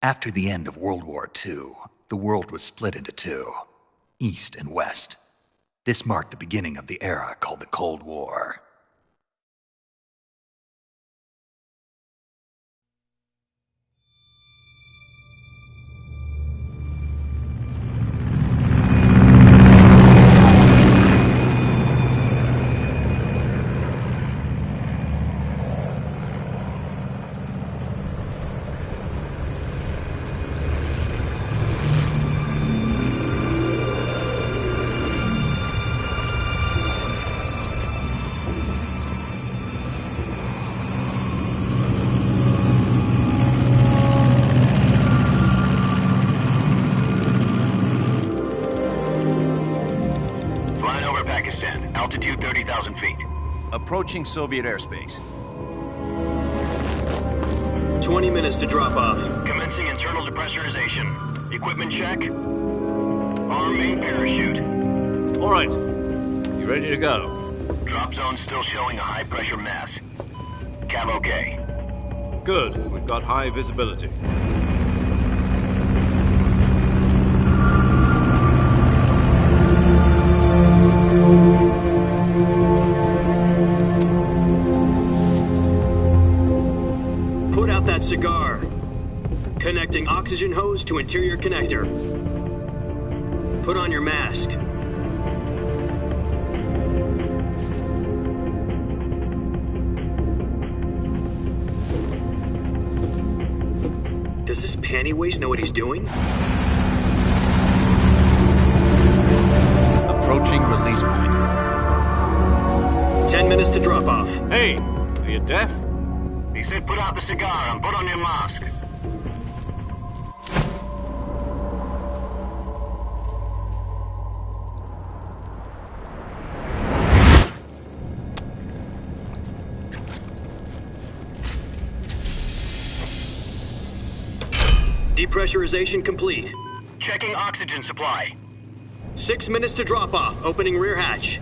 After the end of World War II, the world was split into two, East and West. This marked the beginning of the era called the Cold War. Altitude 30,000 feet. Approaching Soviet airspace. 20 minutes to drop off. Commencing internal depressurization. Equipment check. Arm main parachute. All right. You ready to go? Drop zone still showing a high pressure mass. Cav okay. Good. We've got high visibility. Cigar. Connecting oxygen hose to interior connector. Put on your mask. Does this pantywaist know what he's doing? Approaching release point. 10 minutes to drop off. Hey, are you deaf? He said put out the cigar and put on your mask. Depressurization complete. Checking oxygen supply. 6 minutes to drop off. Opening rear hatch.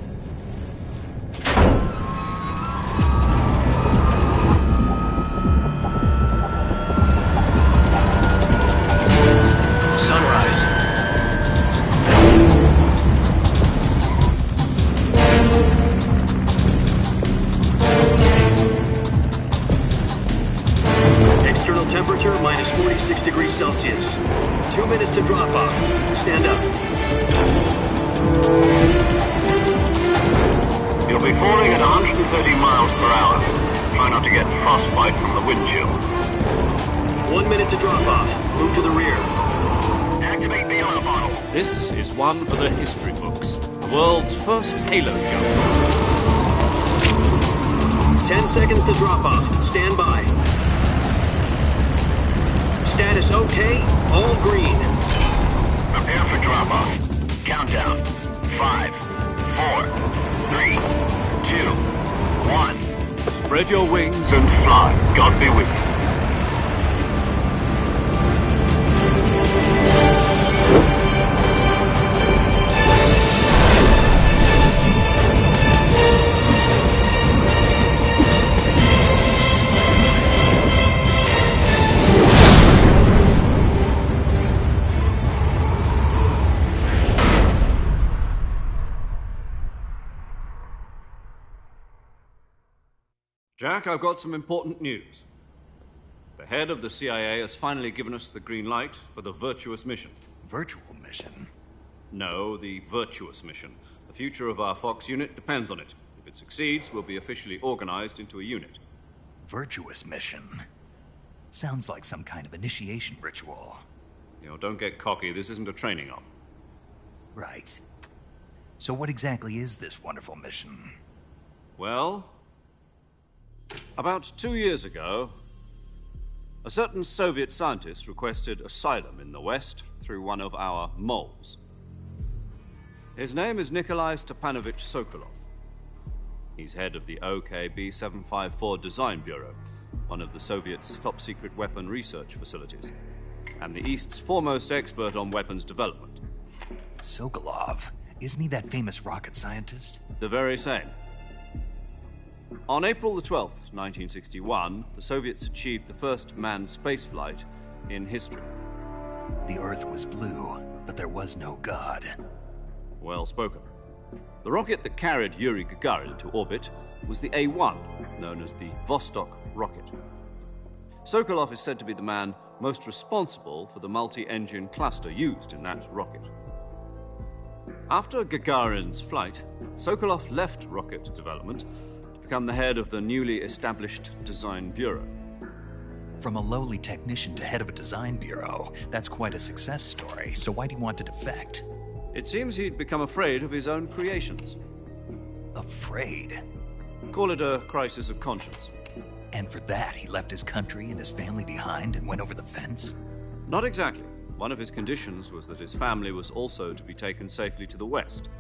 Temperature minus 46 degrees Celsius. 2 minutes to drop off. Stand up. You'll be falling at 130 miles per hour. Try not to get frostbite from the wind chill. 1 minute to drop off. Move to the rear. Activate the oil bottle. This is one for the history books. The world's first halo jump. 10 seconds to drop off. Stand by. Status okay, all green. Prepare for drop-off. Countdown. 5, 4, 3, 2, 1. Spread your wings and fly. God be with you. Jack, I've got some important news. The head of the CIA has finally given us the green light for the virtuous mission. Virtual mission? No, the virtuous mission. The future of our Fox unit depends on it. If it succeeds, we'll be officially organized into a unit. Virtuous mission? Sounds like some kind of initiation ritual. You know, don't get cocky. This isn't a training op. Right. So what exactly is this wonderful mission? Well, about 2 years ago, a certain Soviet scientist requested asylum in the West through one of our moles. His name is Nikolai Stepanovich Sokolov. He's head of the OKB 754 Design Bureau, one of the Soviets' top-secret weapon research facilities, and the East's foremost expert on weapons development. Sokolov? Isn't he that famous rocket scientist? The very same. On April the 12th, 1961, the Soviets achieved the first manned spaceflight in history. The Earth was blue, but there was no God. Well spoken. The rocket that carried Yuri Gagarin to orbit was the A-1, known as the Vostok rocket. Sokolov is said to be the man most responsible for the multi-engine cluster used in that rocket. After Gagarin's flight, Sokolov left rocket development to become the head of the newly established Design Bureau. From a lowly technician to head of a design bureau, that's quite a success story, so why'd he want to defect? It seems he'd become afraid of his own creations. Afraid? Call it a crisis of conscience. And for that, he left his country and his family behind and went over the fence? Not exactly. One of his conditions was that his family was also to be taken safely to the west.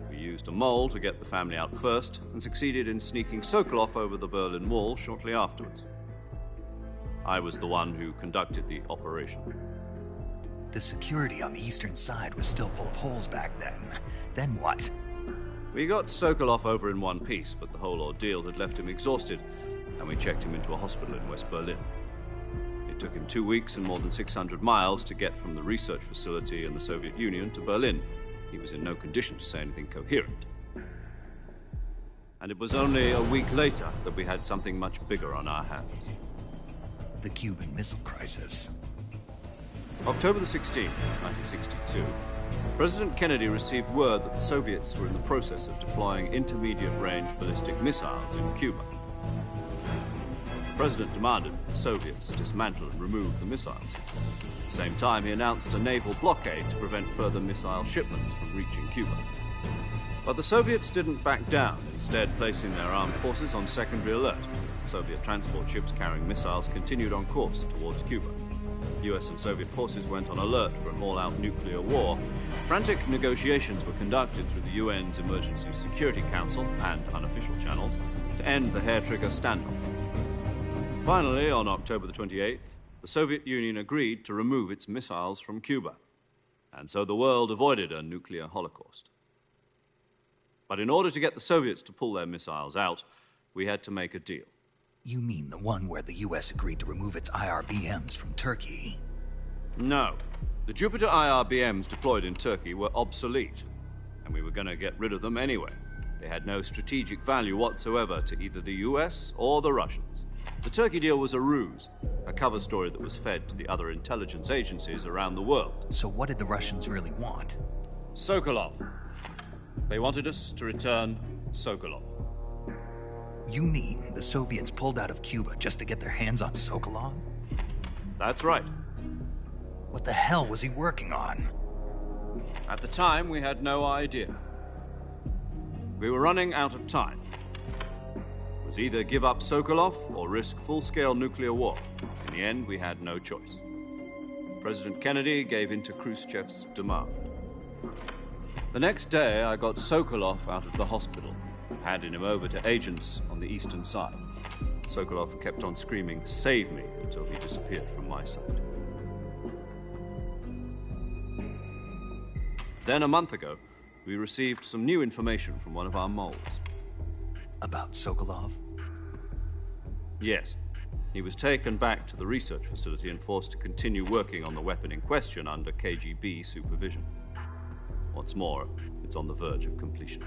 We used a mole to get the family out first and succeeded in sneaking Sokolov over the Berlin Wall shortly afterwards. I was the one who conducted the operation. The security on the eastern side was still full of holes back then. Then what? We got Sokolov over in one piece, but the whole ordeal had left him exhausted, and we checked him into a hospital in West Berlin. It took him 2 weeks and more than 600 miles to get from the research facility in the Soviet Union to Berlin. He was in no condition to say anything coherent. And it was only a week later that we had something much bigger on our hands. The Cuban Missile Crisis. October the 16th, 1962, President Kennedy received word that the Soviets were in the process of deploying intermediate-range ballistic missiles in Cuba. The President demanded that the Soviets dismantle and remove the missiles. At the same time, he announced a naval blockade to prevent further missile shipments from reaching Cuba. But the Soviets didn't back down, instead placing their armed forces on secondary alert. Soviet transport ships carrying missiles continued on course towards Cuba. US and Soviet forces went on alert for an all-out nuclear war. Frantic negotiations were conducted through the UN's Emergency Security Council and unofficial channels to end the hair-trigger standoff. Finally, on October the 28th, the Soviet Union agreed to remove its missiles from Cuba, and so the world avoided a nuclear holocaust. But in order to get the Soviets to pull their missiles out, we had to make a deal. You mean the one where the US agreed to remove its IRBMs from Turkey? No. The Jupiter IRBMs deployed in Turkey were obsolete, and we were going to get rid of them anyway. They had no strategic value whatsoever to either the US or the Russians. The Turkey deal was a ruse, a cover story that was fed to the other intelligence agencies around the world. So what did the Russians really want? Sokolov. They wanted us to return Sokolov. You mean the Soviets pulled out of Cuba just to get their hands on Sokolov? That's right. What the hell was he working on? At the time, we had no idea. We were running out of time. It was either give up Sokolov or risk full-scale nuclear war. In the end, we had no choice. President Kennedy gave in to Khrushchev's demand. The next day, I got Sokolov out of the hospital, handing him over to agents on the eastern side. Sokolov kept on screaming, "Save me," until he disappeared from my side. Then, a month ago, we received some new information from one of our moles. About Sokolov? Yes. He was taken back to the research facility and forced to continue working on the weapon in question under KGB supervision. What's more, it's on the verge of completion.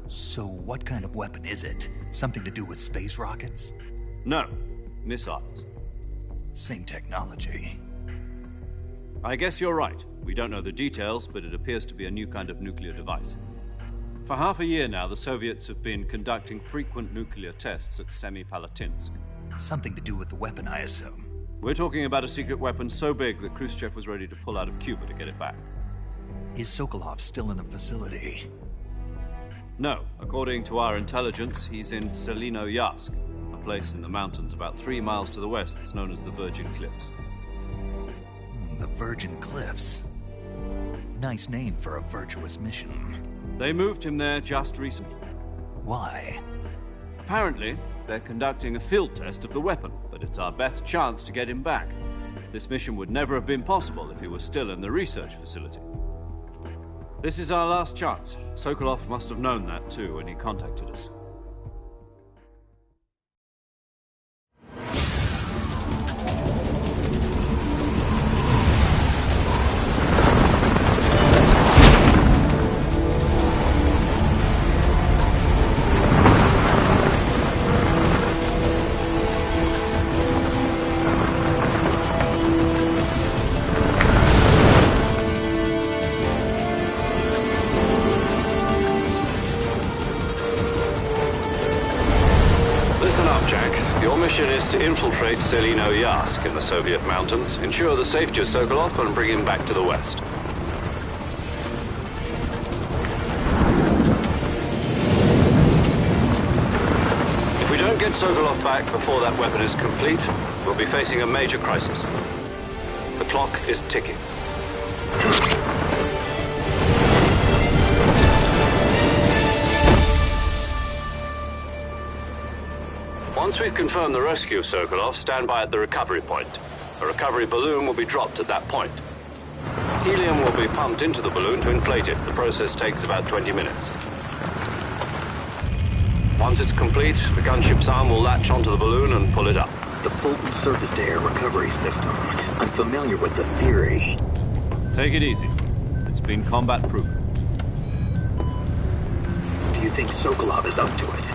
So what kind of weapon is it? Something to do with space rockets? No, missiles. Same technology. I guess you're right. We don't know the details, but it appears to be a new kind of nuclear device. For half a year now, the Soviets have been conducting frequent nuclear tests at Semipalatinsk. Something to do with the weapon, I assume. We're talking about a secret weapon so big that Khrushchev was ready to pull out of Cuba to get it back. Is Sokolov still in the facility? No. According to our intelligence, he's in Selinoyarsk, a place in the mountains about 3 miles to the west that's known as the Virgin Cliffs. The Virgin Cliffs. Nice name for a virtuous mission. They moved him there just recently. Why? Apparently, they're conducting a field test of the weapon, but it's our best chance to get him back. This mission would never have been possible if he was still in the research facility. This is our last chance. Sokolov must have known that too when he contacted us. Listen up, Jack. Your mission is to infiltrate Nioh in the Soviet mountains, ensure the safety of Sokolov, and bring him back to the west. If we don't get Sokolov back before that weapon is complete, we'll be facing a major crisis. The clock is ticking. Once we've confirmed the rescue of Sokolov, stand by at the recovery point. A recovery balloon will be dropped at that point. Helium will be pumped into the balloon to inflate it. The process takes about 20 minutes. Once it's complete, the gunship's arm will latch onto the balloon and pull it up. The Fulton surface-to-air recovery system. I'm familiar with the theory. Take it easy. It's been combat-proven. Do you think Sokolov is up to it?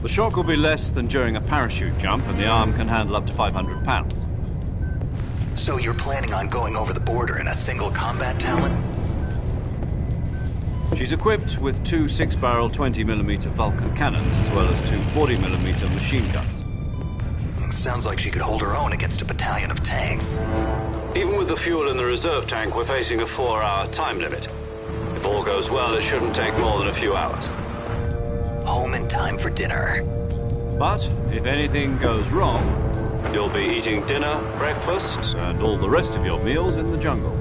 The shock will be less than during a parachute jump, and the arm can handle up to 500 pounds. So you're planning on going over the border in a single combat talon? She's equipped with two 6-barrel 20mm Vulcan cannons, as well as two 40mm machine guns. Sounds like she could hold her own against a battalion of tanks. Even with the fuel in the reserve tank, we're facing a 4-hour time limit. If all goes well, it shouldn't take more than a few hours. Home in time for dinner. But if anything goes wrong, You'll be eating dinner, breakfast, and all the rest of your meals in the jungle.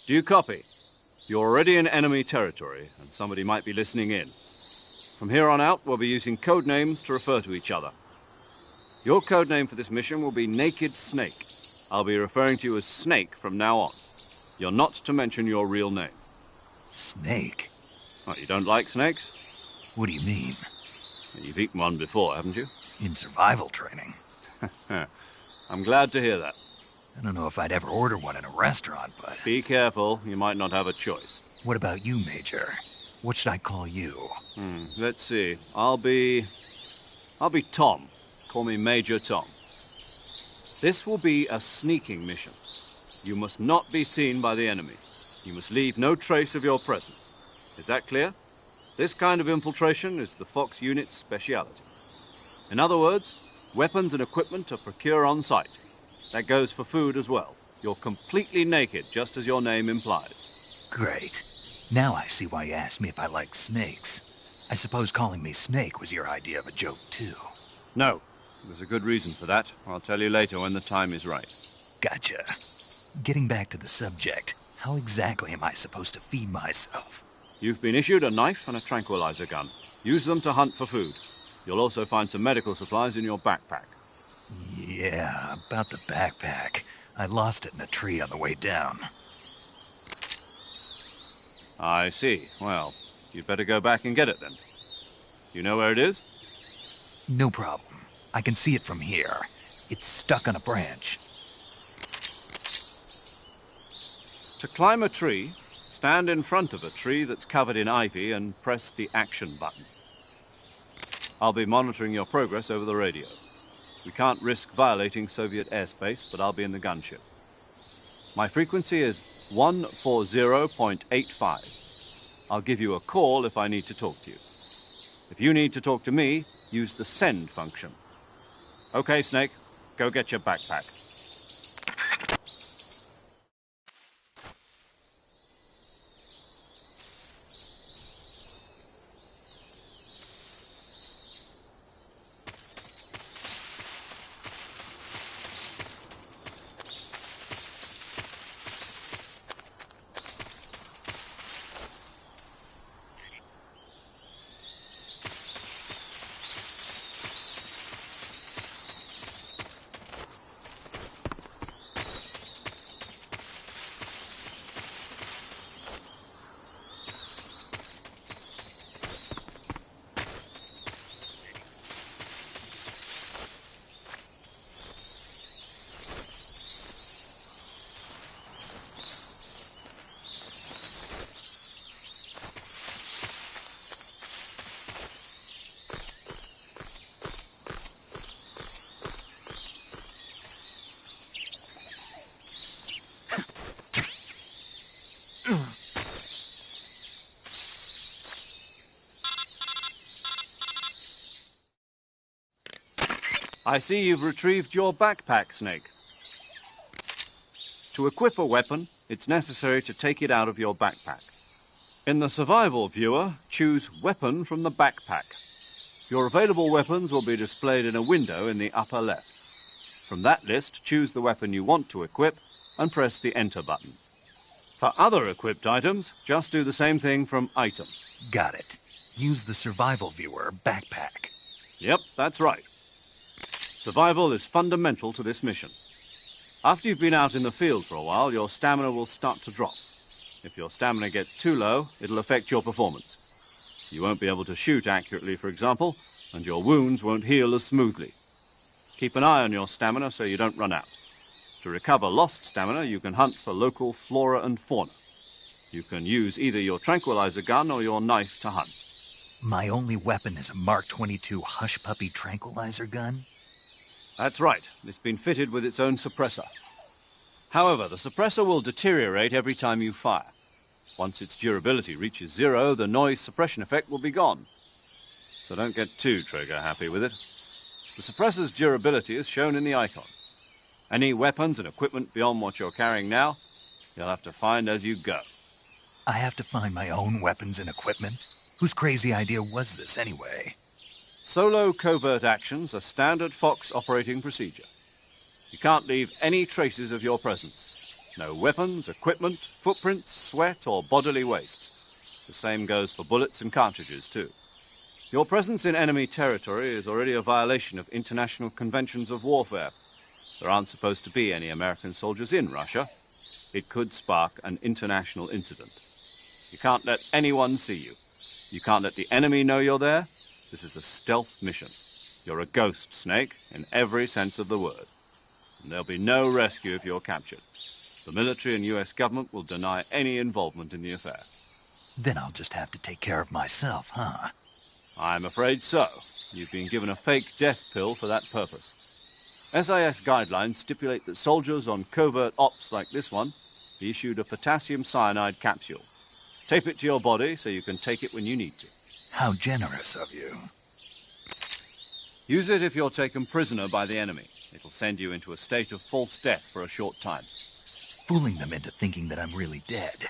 Do you copy? You're already in enemy territory, and somebody might be listening in. From here on out, we'll be using code names to refer to each other. Your code name for this mission will be Naked Snake. I'll be referring to you as Snake from now on. You're not to mention your real name. Snake? Oh, you don't like snakes? What do you mean? You've eaten one before, haven't you? In survival training. I'm glad to hear that. I don't know if I'd ever order one in a restaurant, but... Be careful, you might not have a choice. What about you, Major? What should I call you? Let's see. I'll be Tom. Call me Major Tom. This will be a sneaking mission. You must not be seen by the enemy. You must leave no trace of your presence. Is that clear? This kind of infiltration is the Fox unit's speciality. In other words, weapons and equipment are procured on site. That goes for food as well. You're completely naked, just as your name implies. Great. Now I see why you asked me if I like snakes. I suppose calling me Snake was your idea of a joke, too. No. There's a good reason for that. I'll tell you later when the time is right. Gotcha. Getting back to the subject, how exactly am I supposed to feed myself? You've been issued a knife and a tranquilizer gun. Use them to hunt for food. You'll also find some medical supplies in your backpack. Yeah, about the backpack. I lost it in a tree on the way down. I see. Well, you'd better go back and get it then. You know where it is? No problem. I can see it from here. It's stuck on a branch. To climb a tree, Stand in front of a tree that's covered in ivy and press the action button. I'll be monitoring your progress over the radio. We can't risk violating Soviet airspace, but I'll be in the gunship. My frequency is 140.85. I'll give you a call if I need to talk to you. If you need to talk to me, use the send function. Okay, Snake, go get your backpack. I see you've retrieved your backpack, Snake. To equip a weapon, it's necessary to take it out of your backpack. In the survival viewer, choose Weapon from the backpack. Your available weapons will be displayed in a window in the upper left. From that list, choose the weapon you want to equip and press the Enter button. For other equipped items, just do the same thing from Item. Got it. Use the survival viewer backpack. Yep, that's right. Survival is fundamental to this mission. After you've been out in the field for a while, your stamina will start to drop. If your stamina gets too low, it'll affect your performance. You won't be able to shoot accurately, for example, and your wounds won't heal as smoothly. Keep an eye on your stamina so you don't run out. To recover lost stamina, you can hunt for local flora and fauna. You can use either your tranquilizer gun or your knife to hunt. My only weapon is a Mark 22 Hush Puppy tranquilizer gun? That's right. It's been fitted with its own suppressor. However, the suppressor will deteriorate every time you fire. Once its durability reaches 0, the noise suppression effect will be gone. So don't get too trigger-happy with it. The suppressor's durability is shown in the icon. Any weapons and equipment beyond what you're carrying now, you'll have to find as you go. I have to find my own weapons and equipment? Whose crazy idea was this, anyway? Solo covert actions are standard Fox operating procedure. You can't leave any traces of your presence. No weapons, equipment, footprints, sweat, or bodily waste. The same goes for bullets and cartridges, too. Your presence in enemy territory is already a violation of international conventions of warfare. There aren't supposed to be any American soldiers in Russia. It could spark an international incident. You can't let anyone see you. You can't let the enemy know you're there. This is a stealth mission. You're a ghost, Snake, in every sense of the word. And there'll be no rescue if you're captured. The military and US government will deny any involvement in the affair. Then I'll just have to take care of myself, huh? I'm afraid so. You've been given a fake death pill for that purpose. SIS guidelines stipulate that soldiers on covert ops like this one be issued a potassium cyanide capsule. Tape it to your body so you can take it when you need to. How generous of you. Use it if you're taken prisoner by the enemy. It'll send you into a state of false death for a short time. Fooling them into thinking that I'm really dead.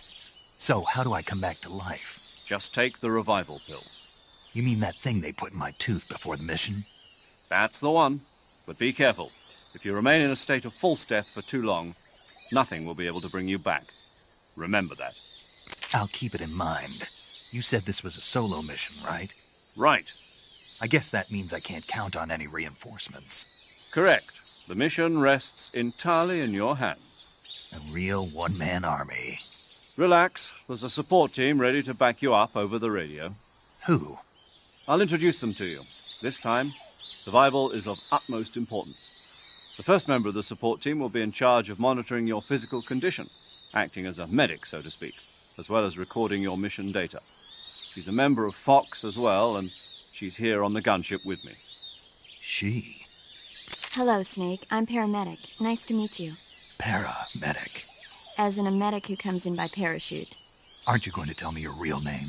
So, how do I come back to life? Just take the revival pill. You mean that thing they put in my tooth before the mission? That's the one. But be careful. If you remain in a state of false death for too long, nothing will be able to bring you back. Remember that. I'll keep it in mind. You said this was a solo mission, right? Right. I guess that means I can't count on any reinforcements. Correct. The mission rests entirely in your hands. A real one-man army. Relax. There's a support team ready to back you up over the radio. Who? I'll introduce them to you. This time, survival is of utmost importance. The first member of the support team will be in charge of monitoring your physical condition, acting as a medic, so to speak. as well as recording your mission data. She's a member of Fox as well, and she's here on the gunship with me. She? Hello, Snake. I'm paramedic. Nice to meet you. Paramedic. As in a medic who comes in by parachute. Aren't you going to tell me your real name?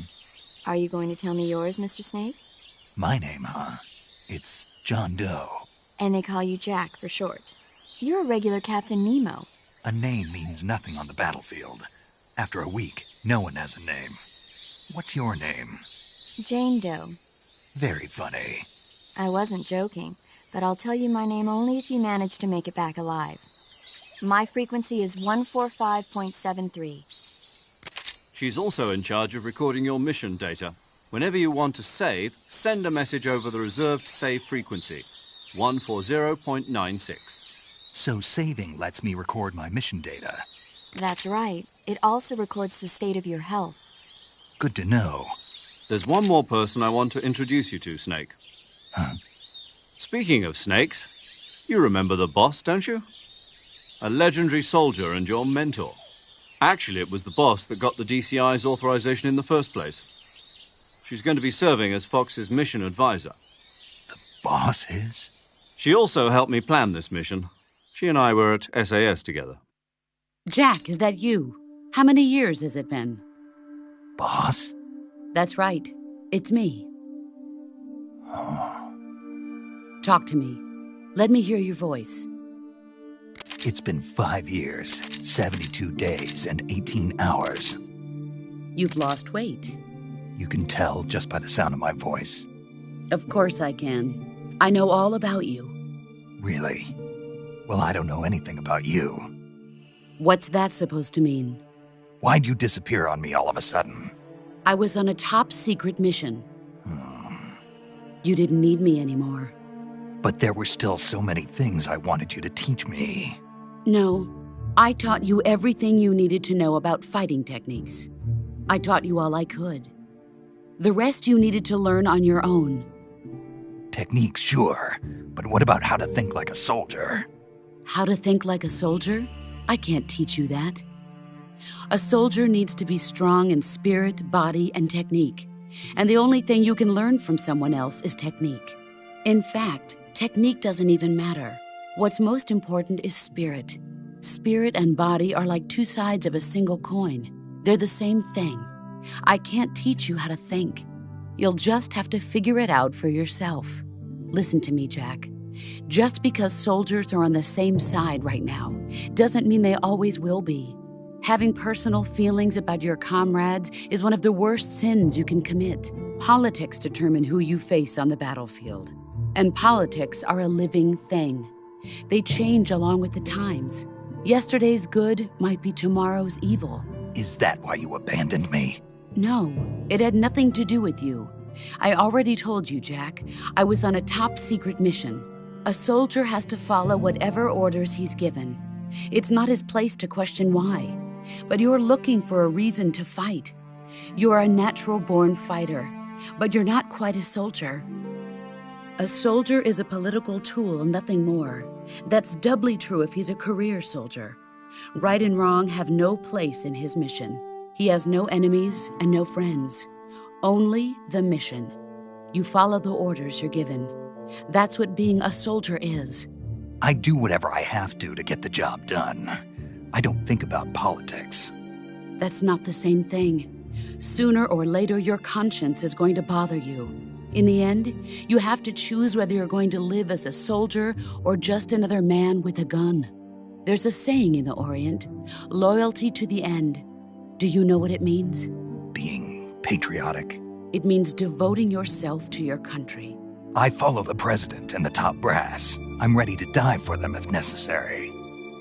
Are you going to tell me yours, Mr. Snake? My name, huh? It's John Doe. And they call you Jack for short. You're a regular Captain Nemo. A name means nothing on the battlefield. After a week, no one has a name. What's your name? Jane Doe. Very funny. I wasn't joking, but I'll tell you my name only if you manage to make it back alive. My frequency is 145.73. She's also in charge of recording your mission data. Whenever you want to save, send a message over the reserved save frequency, 140.96. So saving lets me record my mission data. That's right. It also records the state of your health. Good to know. There's one more person I want to introduce you to, Snake. Huh? Speaking of snakes, you remember the boss, don't you? A legendary soldier and your mentor. Actually, it was the boss that got the DCI's authorization in the first place. She's going to be serving as Fox's mission advisor. The boss is? She also helped me plan this mission. She and I were at SAS together. Jack, is that you? How many years has it been? Boss? That's right. It's me. Oh. Talk to me. Let me hear your voice. It's been 5 years, 72 days, and 18 hours. You've lost weight. You can tell just by the sound of my voice. Of course I can. I know all about you. Really? Well, I don't know anything about you. What's that supposed to mean? Why'd you disappear on me all of a sudden? I was on a top-secret mission. You didn't need me anymore. But there were still so many things I wanted you to teach me. No, I taught you everything you needed to know about fighting techniques. I taught you all I could. The rest you needed to learn on your own. Techniques, sure. But what about how to think like a soldier? How to think like a soldier? I can't teach you that. A soldier needs to be strong in spirit, body, and technique. And the only thing you can learn from someone else is technique. In fact, technique doesn't even matter. What's most important is spirit. Spirit and body are like two sides of a single coin. They're the same thing. I can't teach you how to think. You'll just have to figure it out for yourself. Listen to me, Jack. Just because soldiers are on the same side right now doesn't mean they always will be. Having personal feelings about your comrades is one of the worst sins you can commit. Politics determine who you face on the battlefield. And politics are a living thing. They change along with the times. Yesterday's good might be tomorrow's evil. Is that why you abandoned me? No, it had nothing to do with you. I already told you, Jack. I was on a top-secret mission. A soldier has to follow whatever orders he's given. It's not his place to question why. But you're looking for a reason to fight. You're a natural-born fighter, but you're not quite a soldier. A soldier is a political tool, nothing more. That's doubly true if he's a career soldier. Right and wrong have no place in his mission. He has no enemies and no friends. Only the mission. You follow the orders you're given. That's what being a soldier is. I do whatever I have to get the job done. I don't think about politics. That's not the same thing. Sooner or later, your conscience is going to bother you. In the end, you have to choose whether you're going to live as a soldier or just another man with a gun. There's a saying in the Orient, loyalty to the end. Do you know what it means? Being patriotic. It means devoting yourself to your country. I follow the president and the top brass. I'm ready to die for them if necessary.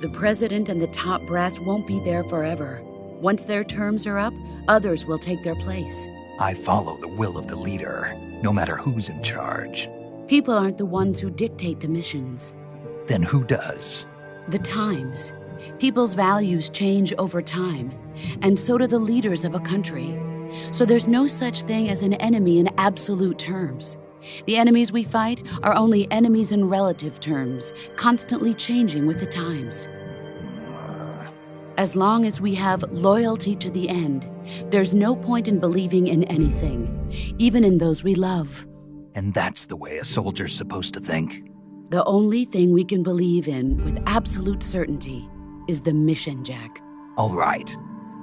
The president and the top brass won't be there forever. Once their terms are up, others will take their place. I follow the will of the leader, no matter who's in charge. People aren't the ones who dictate the missions. Then who does? The times. People's values change over time, and so do the leaders of a country. So there's no such thing as an enemy in absolute terms. The enemies we fight are only enemies in relative terms, constantly changing with the times. As long as we have loyalty to the end, there's no point in believing in anything, even in those we love. And that's the way a soldier's supposed to think? The only thing we can believe in with absolute certainty is the mission, Jack. All right,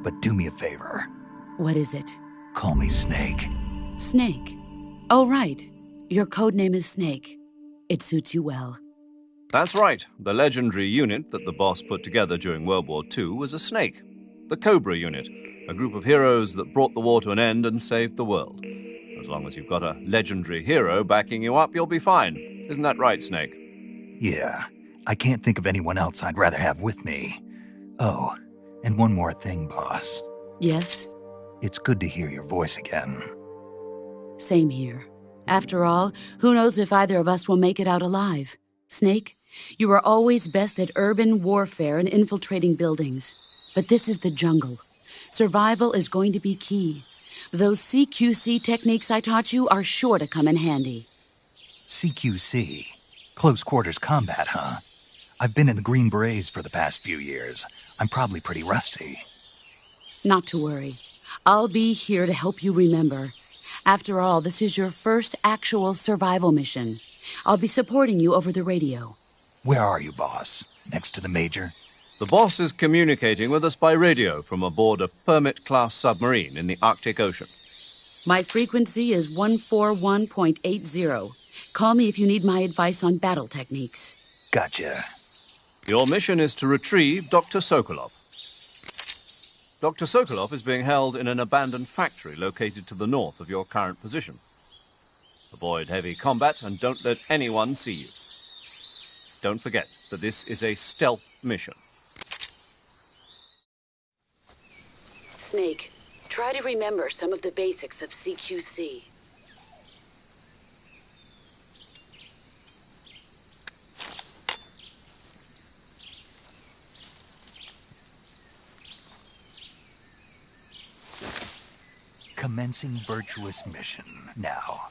but do me a favor. What is it? Call me Snake. Snake. Oh, right. Your code name is Snake. It suits you well. That's right. The legendary unit that the boss put together during World War II was a snake. The Cobra unit, a group of heroes that brought the war to an end and saved the world. As long as you've got a legendary hero backing you up, you'll be fine. Isn't that right, Snake? Yeah, I can't think of anyone else I'd rather have with me. Oh, and one more thing, boss. Yes? It's good to hear your voice again. Same here. After all, who knows if either of us will make it out alive? Snake, you are always best at urban warfare and infiltrating buildings. But this is the jungle. Survival is going to be key. Those CQC techniques I taught you are sure to come in handy. CQC? Close quarters combat, huh? I've been in the Green Berets for the past few years. I'm probably pretty rusty. Not to worry. I'll be here to help you remember. After all, this is your first actual survival mission. I'll be supporting you over the radio. Where are you, boss? Next to the Major? The boss is communicating with us by radio from aboard a Permit-class submarine in the Arctic Ocean. My frequency is 141.80. Call me if you need my advice on battle techniques. Gotcha. Your mission is to retrieve Dr. Sokolov. Dr. Sokolov is being held in an abandoned factory located to the north of your current position. Avoid heavy combat and don't let anyone see you. Don't forget that this is a stealth mission. Snake, try to remember some of the basics of CQC. Commencing virtuous mission now.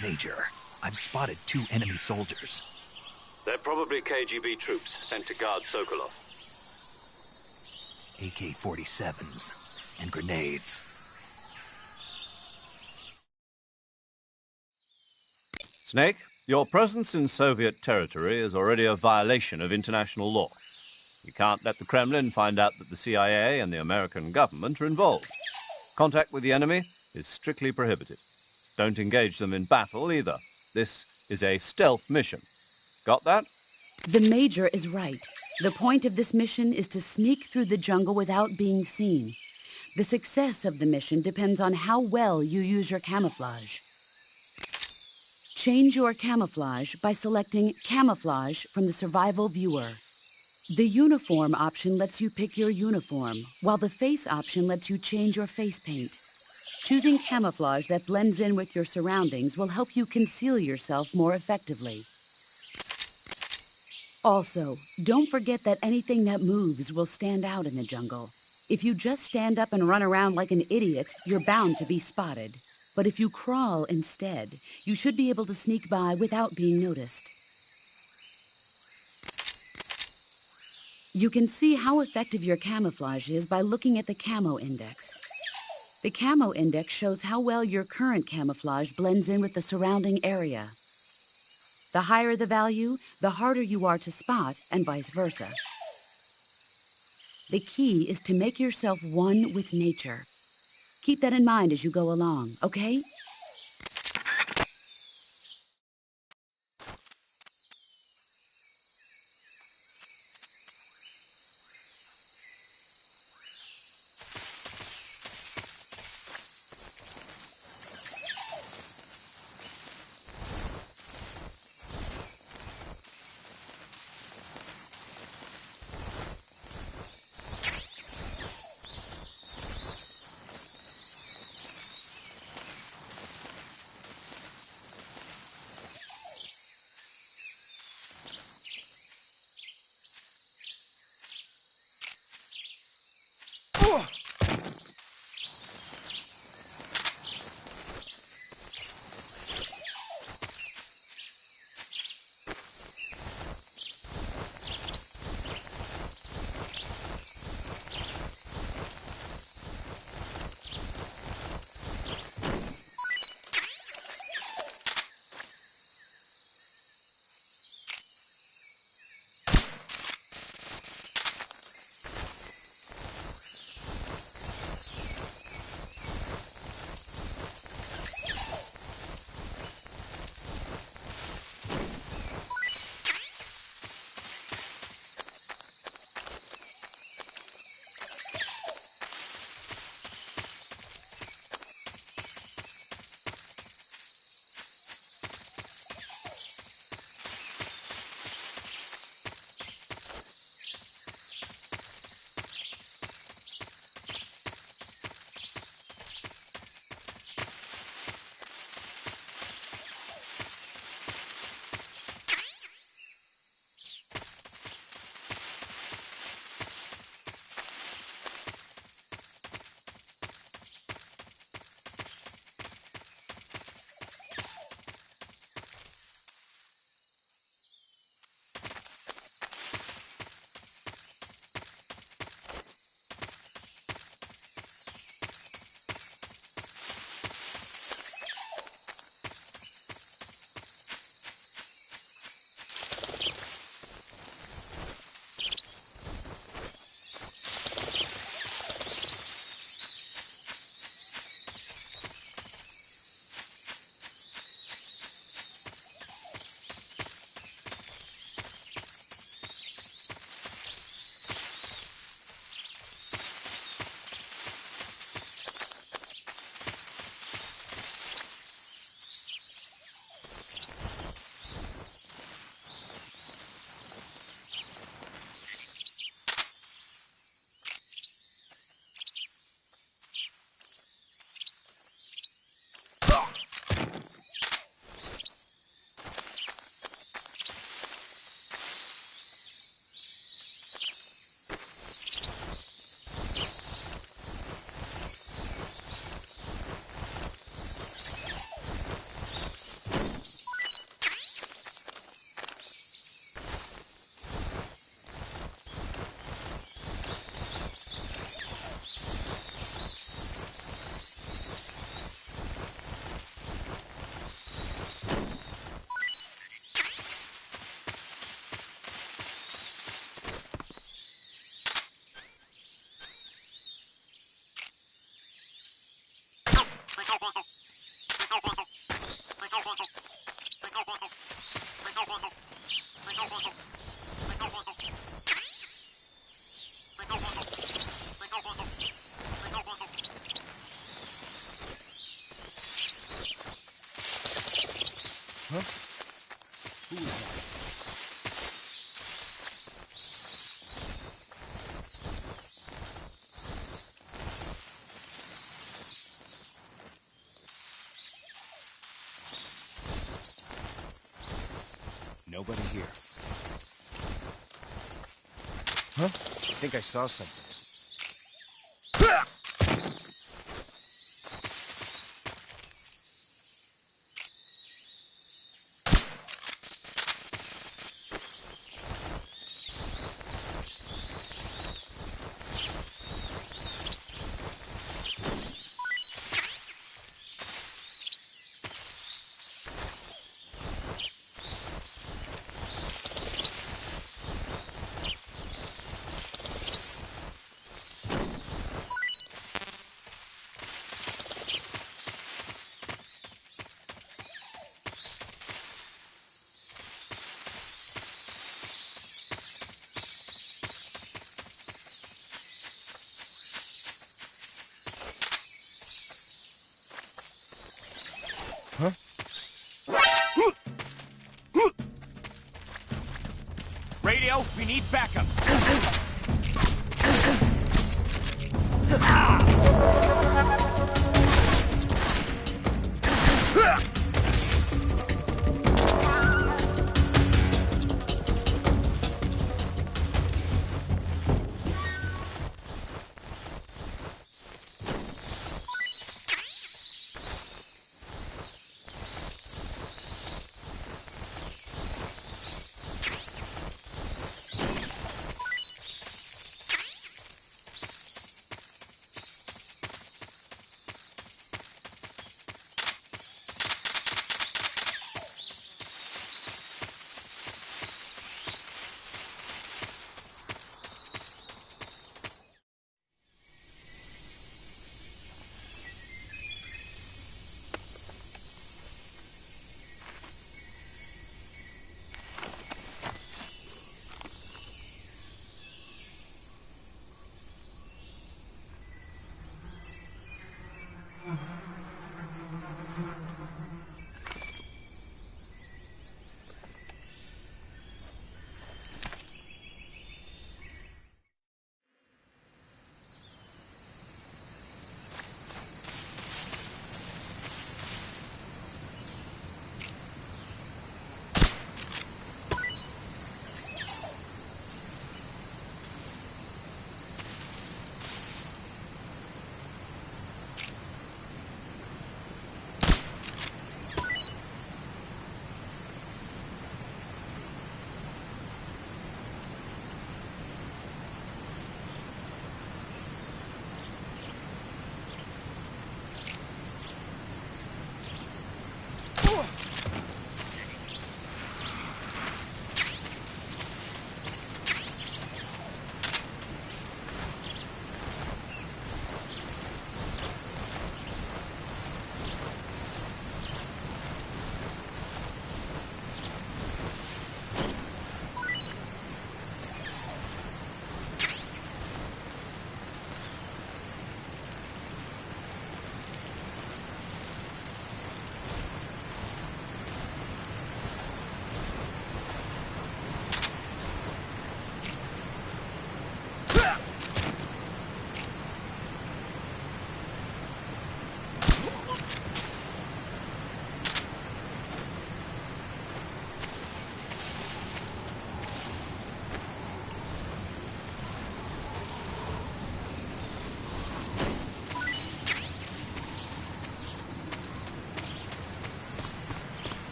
Major, I've spotted 2 enemy soldiers. They're probably KGB troops sent to guard Sokolov. AK-47s and grenades. Snake, your presence in Soviet territory is already a violation of international law. We can't let the Kremlin find out that the CIA and the American government are involved. Contact with the enemy is strictly prohibited. Don't engage them in battle either. This is a stealth mission. Got that? The Major is right. The point of this mission is to sneak through the jungle without being seen. The success of the mission depends on how well you use your camouflage. Change your camouflage by selecting Camouflage from the Survival Viewer. The Uniform option lets you pick your uniform, while the Face option lets you change your face paint. Choosing camouflage that blends in with your surroundings will help you conceal yourself more effectively. Also, don't forget that anything that moves will stand out in the jungle. If you just stand up and run around like an idiot, you're bound to be spotted. But if you crawl instead, you should be able to sneak by without being noticed. You can see how effective your camouflage is by looking at the Camo Index. The Camo Index shows how well your current camouflage blends in with the surrounding area. The higher the value, the harder you are to spot, and vice versa. The key is to make yourself one with nature. Keep that in mind as you go along, okay? nobody here. Huh? I think I saw something. Huh? Radio, we need backup.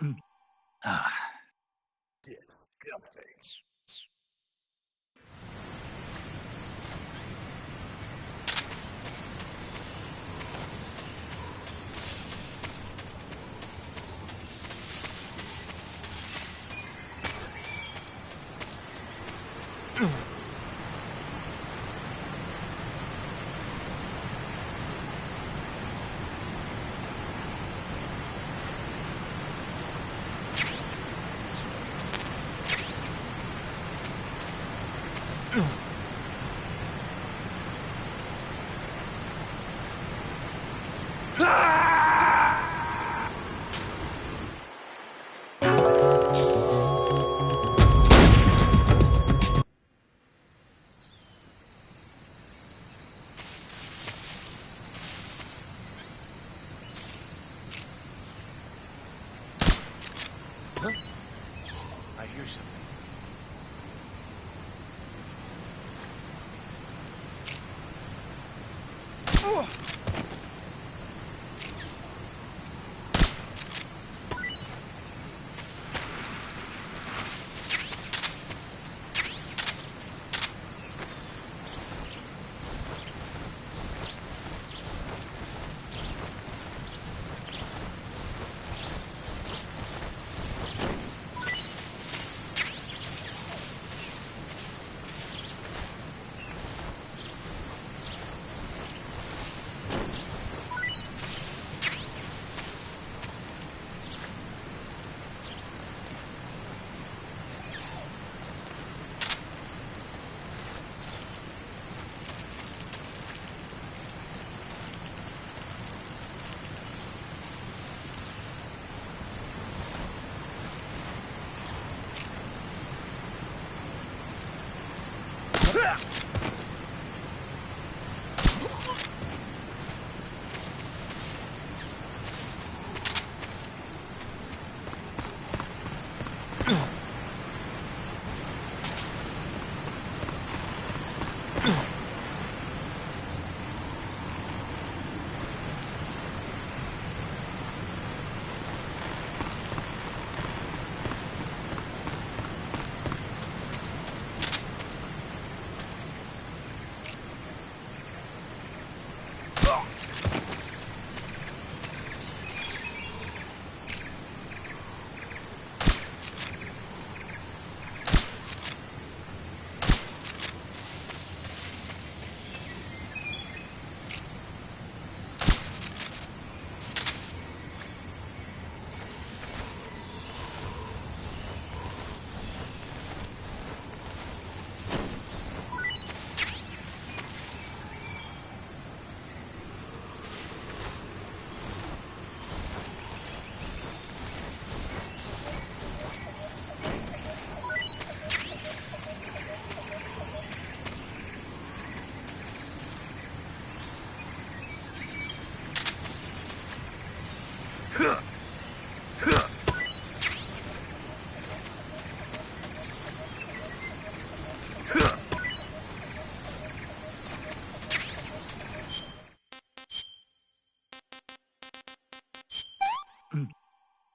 Ah. I hear something.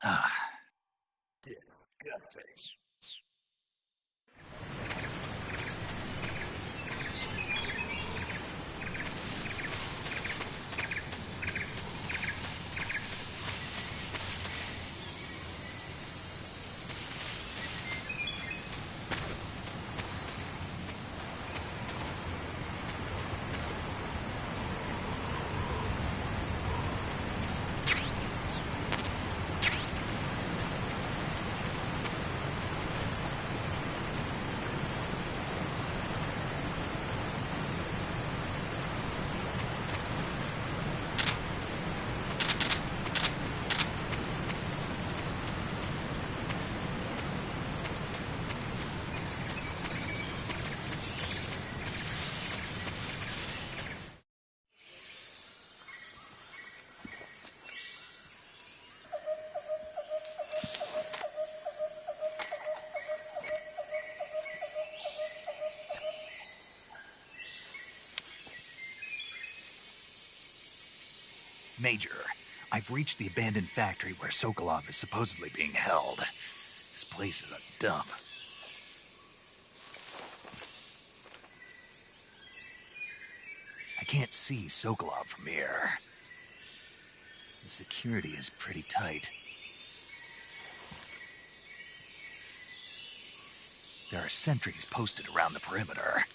Ah. Major, I've reached the abandoned factory where Sokolov is supposedly being held. This place is a dump. I can't see Sokolov from here. The security is pretty tight. There are sentries posted around the perimeter.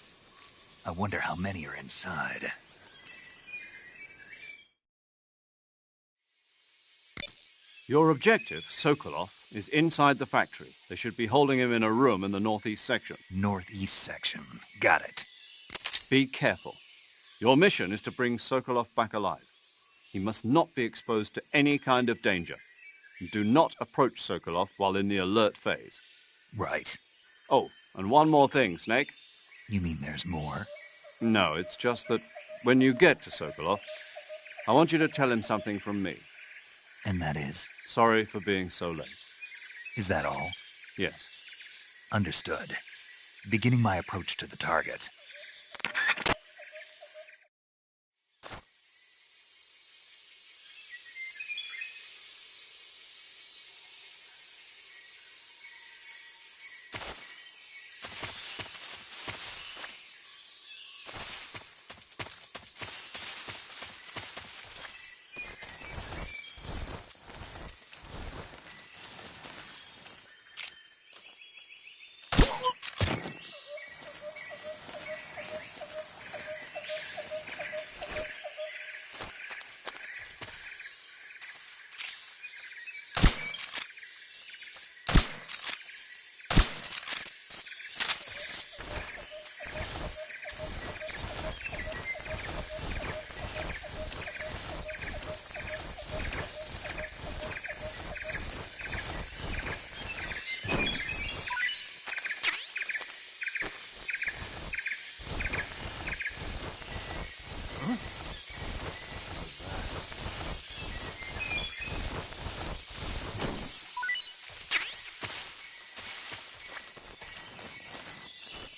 I wonder how many are inside. Your objective, Sokolov, is inside the factory. They should be holding him in a room in the northeast section. Northeast section. Got it. Be careful. Your mission is to bring Sokolov back alive. He must not be exposed to any kind of danger. And do not approach Sokolov while in the alert phase. Right. Oh, and one more thing, Snake. You mean there's more? No, it's just that when you get to Sokolov, I want you to tell him something from me. And that is? Sorry for being so late. Is that all? Yes. Understood. Beginning my approach to the target.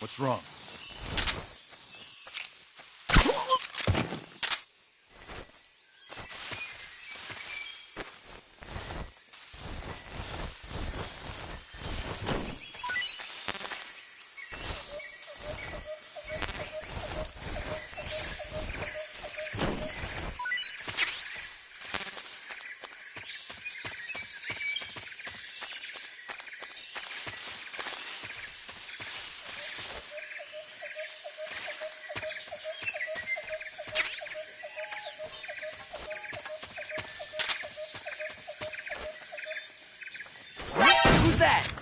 What's wrong? Who's that?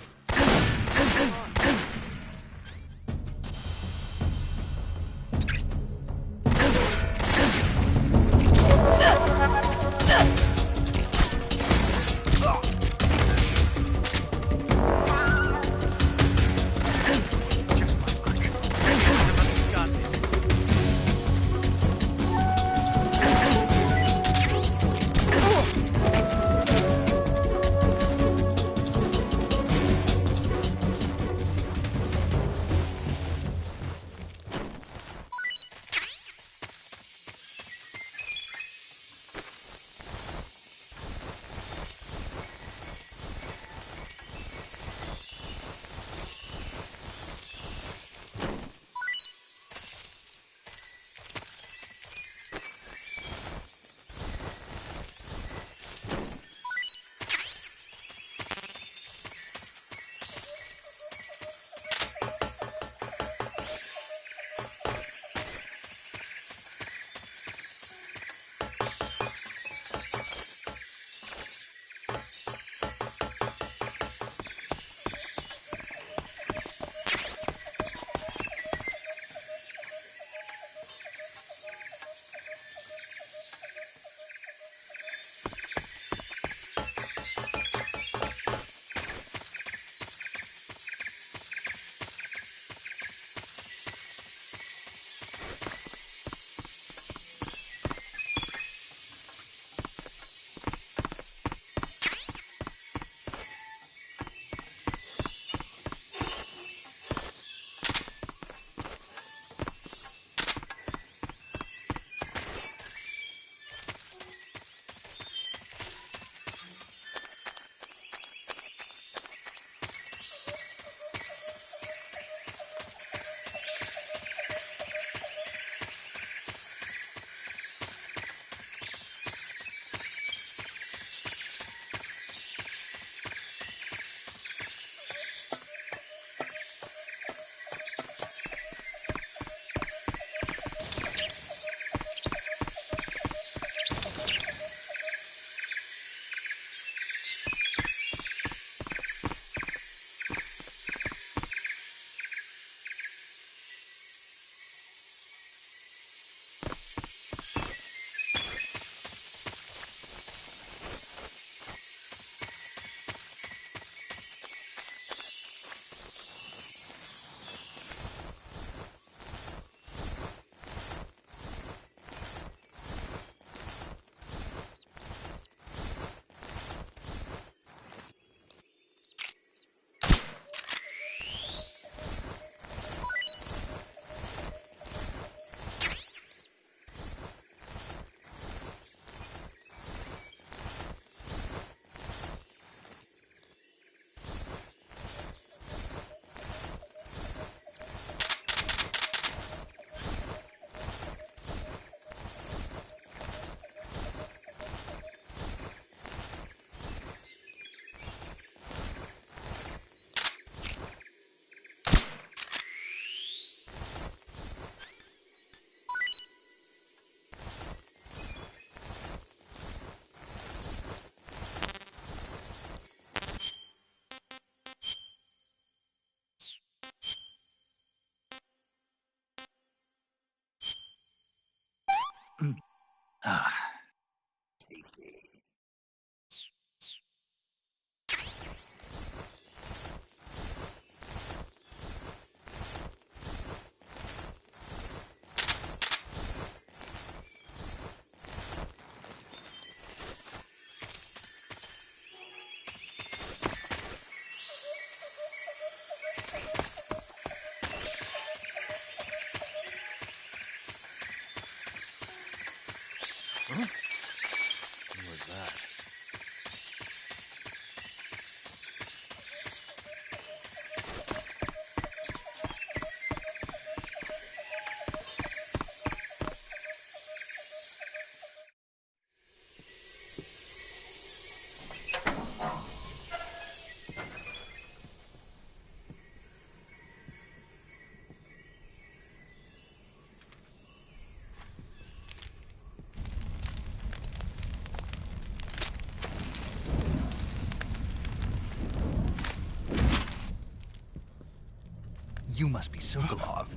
You must be Sokolov.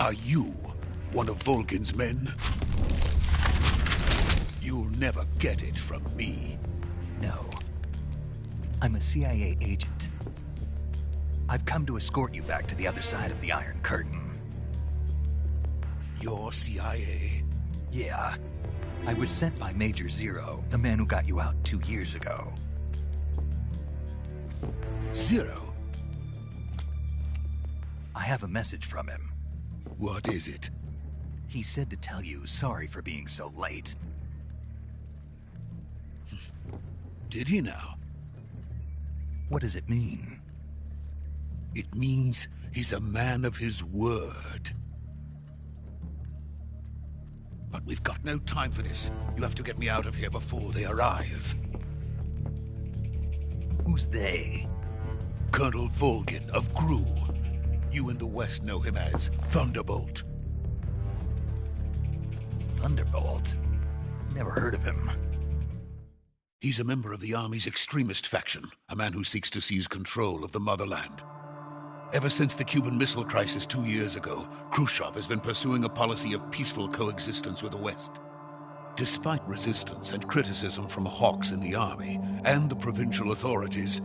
Are you one of Volgin's men? You'll never get it from me. No. I'm a CIA agent. I've come to escort you back to the other side of the Iron Curtain. You're CIA? Yeah. I was sent by Major Zero, the man who got you out 2 years ago. Zero? I have a message from him. What is it? He said to tell you sorry for being so late. Did he now? What does it mean? It means he's a man of his word. But we've got no time for this. You have to get me out of here before they arrive. Who's they? Colonel Volgin of Gru. You in the West know him as Thunderbolt. Thunderbolt? Never heard of him. He's a member of the Army's extremist faction, a man who seeks to seize control of the motherland. Ever since the Cuban Missile Crisis 2 years ago, Khrushchev has been pursuing a policy of peaceful coexistence with the West. Despite resistance and criticism from hawks in the army and the provincial authorities,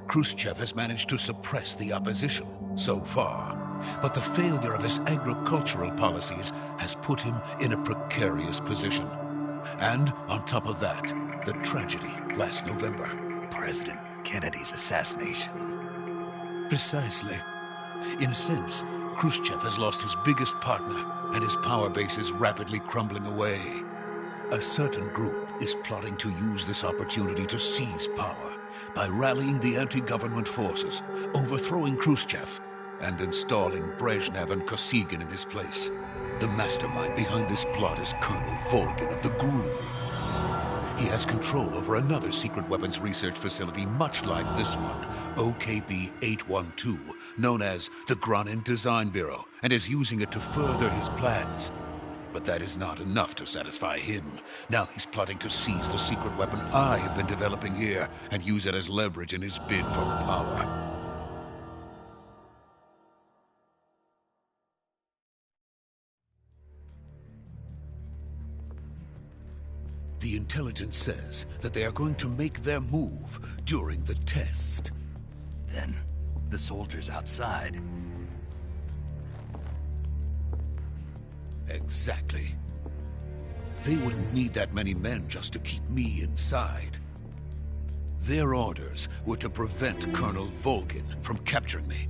Khrushchev has managed to suppress the opposition so far. But the failure of his agricultural policies has put him in a precarious position. And on top of that, the tragedy last November. President Kennedy's assassination. Precisely. In a sense, Khrushchev has lost his biggest partner, and his power base is rapidly crumbling away. A certain group is plotting to use this opportunity to seize power by rallying the anti-government forces, overthrowing Khrushchev, and installing Brezhnev and Kosygin in his place. The mastermind behind this plot is Colonel Volgin of the GRU. He has control over another secret weapons research facility much like this one, OKB-812, known as the Granin Design Bureau, and is using it to further his plans. But that is not enough to satisfy him. Now he's plotting to seize the secret weapon I have been developing here and use it as leverage in his bid for power. The intelligence says that they are going to make their move during the test. Then, the soldiers outside. Exactly. They wouldn't need that many men just to keep me inside. Their orders were to prevent Colonel Volgin from capturing me.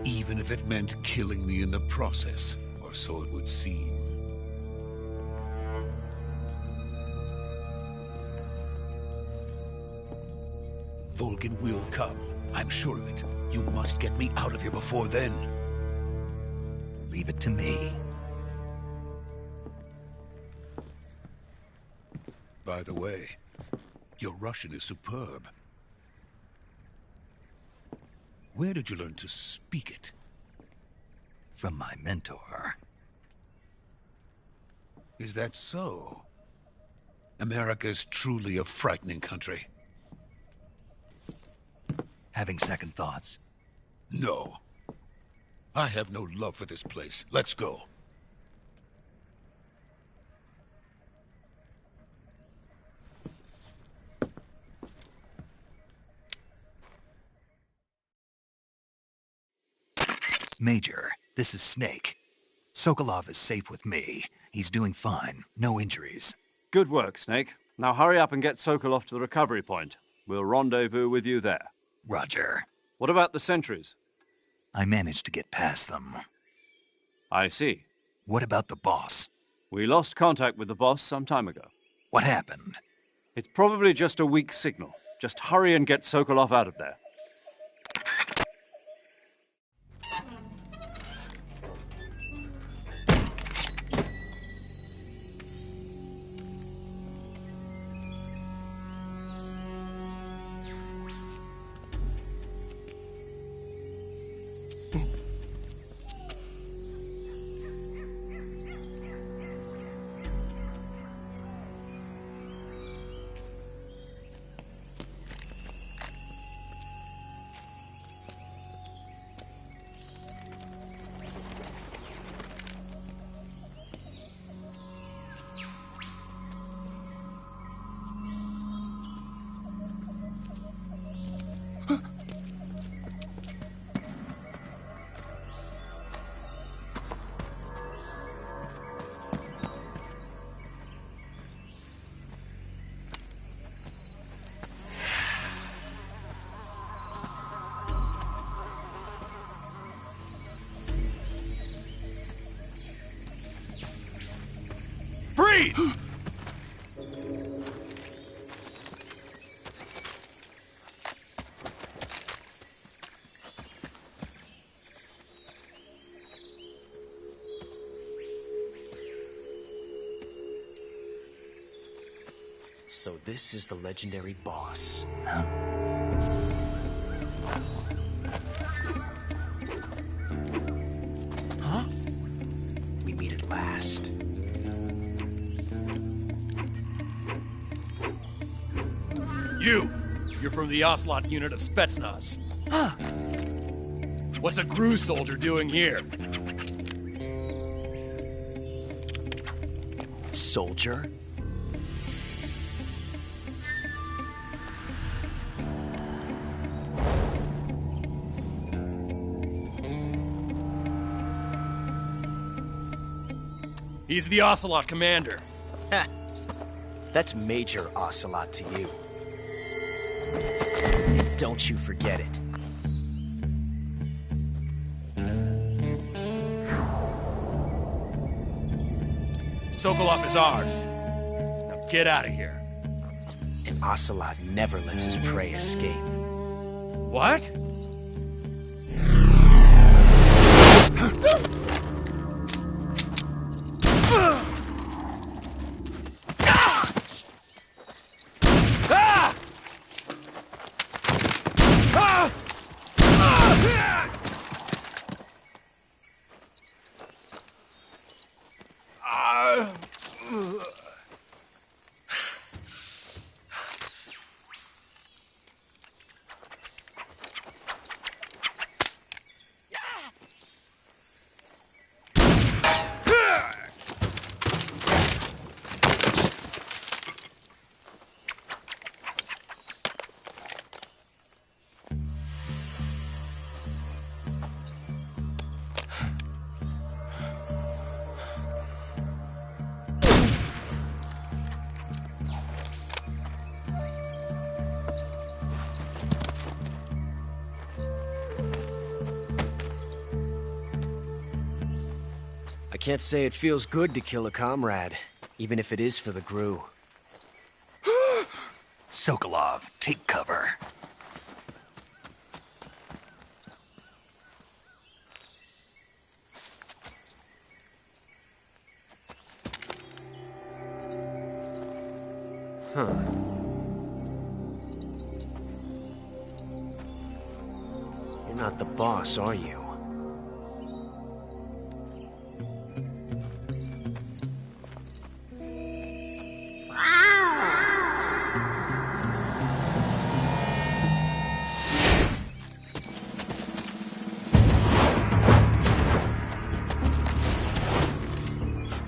Even if it meant killing me in the process. So it would seem. Volgin will come. I'm sure of it. You must get me out of here before then. Leave it to me. By the way, your Russian is superb. Where did you learn to speak it? From my mentor. Is that so? America is truly a frightening country. Having second thoughts? No. I have no love for this place. Let's go. Major, this is Snake. Sokolov is safe with me. He's doing fine. No injuries. Good work, Snake. Now hurry up and get Sokolov to the recovery point. We'll rendezvous with you there. Roger. What about the sentries? I managed to get past them. I see. What about the boss? We lost contact with the boss some time ago. What happened? It's probably just a weak signal. Just hurry and get Sokolov out of there. Freeze! So this is the legendary boss. Huh? We meet at last. You're from the Ocelot unit of Spetsnaz. Huh. What's a GRU soldier doing here? Soldier? He's the Ocelot commander. Ha! That's Major Ocelot to you. And don't you forget it. Sokolov is ours. Now get out of here. And Ocelot never lets his prey escape. What? I can't say it feels good to kill a comrade, even if it is for the GRU. Sokolov, take cover. Huh. You're not the boss, are you?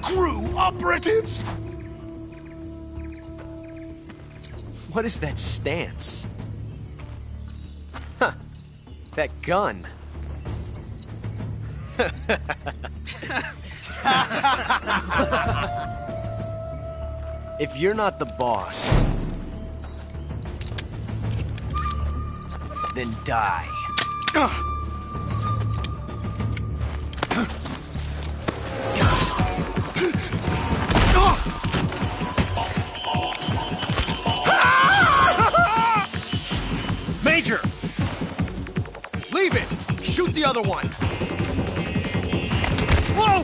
GRU operatives! What is that stance? Huh. That gun. If you're not the boss, then die. Major! Leave it! Shoot the other one! Whoa!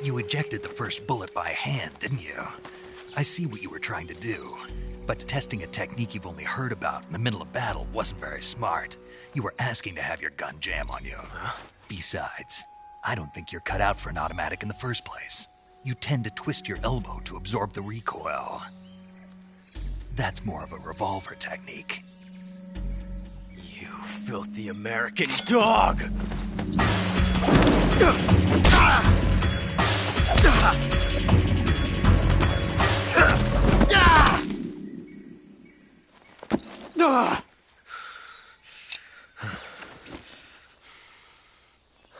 You ejected the first bullet by hand, didn't you? I see what you were trying to do, but testing a technique you've only heard about in the middle of battle wasn't very smart. You were asking to have your gun jam on you. Huh? Besides, I don't think you're cut out for an automatic in the first place. You tend to twist your elbow to absorb the recoil. That's more of a revolver technique. You filthy American dog!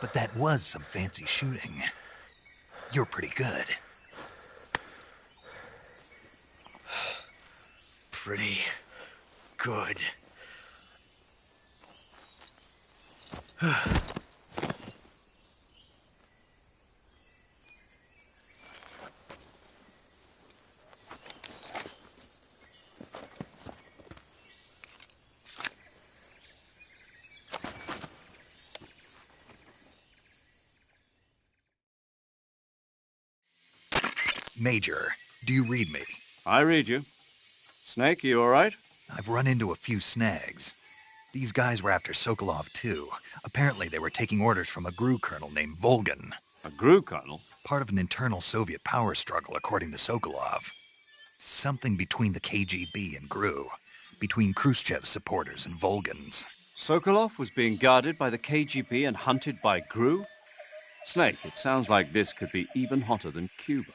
But that was some fancy shooting. You're pretty good. Pretty good. Major, do you read me? I read you. Snake, you all right? I've run into a few snags. These guys were after Sokolov too. Apparently they were taking orders from a GRU colonel named Volgan. A GRU colonel? Part of an internal Soviet power struggle, according to Sokolov. Something between the KGB and GRU. Between Khrushchev's supporters and Volgan's. Sokolov was being guarded by the KGB and hunted by GRU? Snake, it sounds like this could be even hotter than Cuba.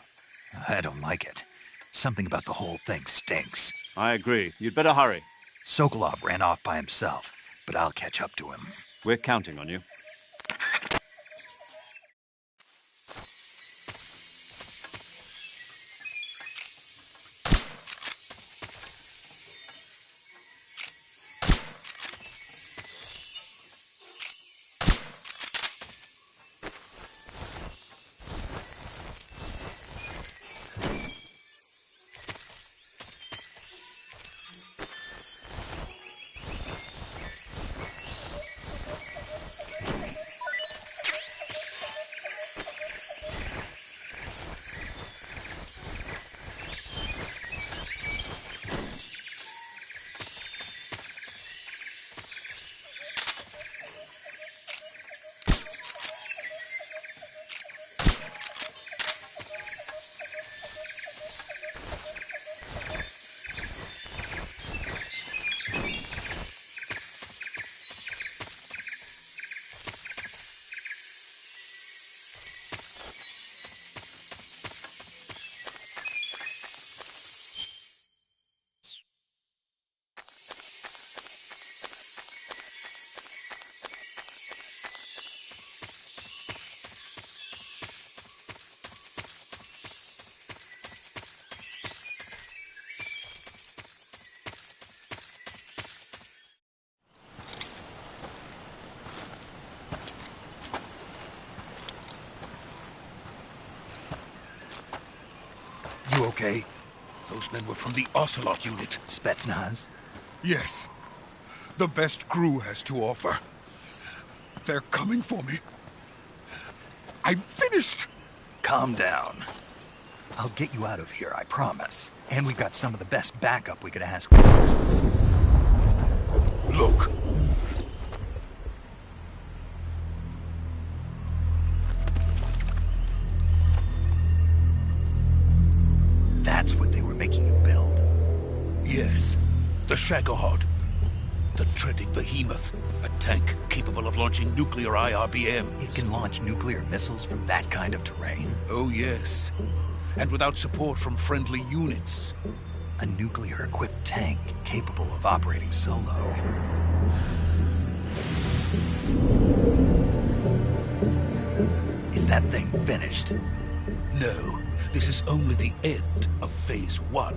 I don't like it. Something about the whole thing stinks. I agree. You'd better hurry. Sokolov ran off by himself, but I'll catch up to him. We're counting on you. You okay? Those men were from the Ocelot unit. Spetsnaz? Yes. The best GRU has to offer. They're coming for me. I'm finished! Calm down. I'll get you out of here, I promise. And we've got some of the best backup we could ask for. Look. That's what they were making you build? Yes. The Shagohod. The treading behemoth. A tank capable of launching nuclear IRBMs. It can launch nuclear missiles from that kind of terrain? Oh, yes. And without support from friendly units. A nuclear-equipped tank capable of operating solo. Is that thing finished? No. This is only the end of Phase 1.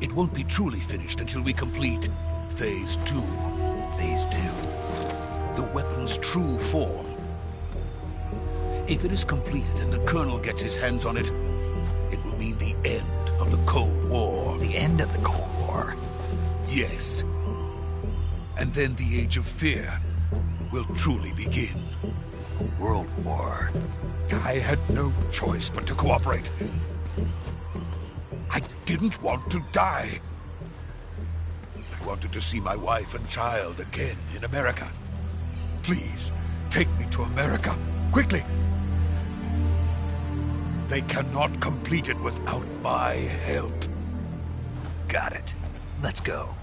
It won't be truly finished until we complete Phase 2. Phase 2? The weapon's true form. If it is completed and the Colonel gets his hands on it, it will mean the end of the Cold War. The end of the Cold War? Yes. And then the Age of Fear will truly begin. A world war. I had no choice but to cooperate. I didn't want to die. I wanted to see my wife and child again in America. Please, take me to America, quickly. They cannot complete it without my help. Got it. Let's go.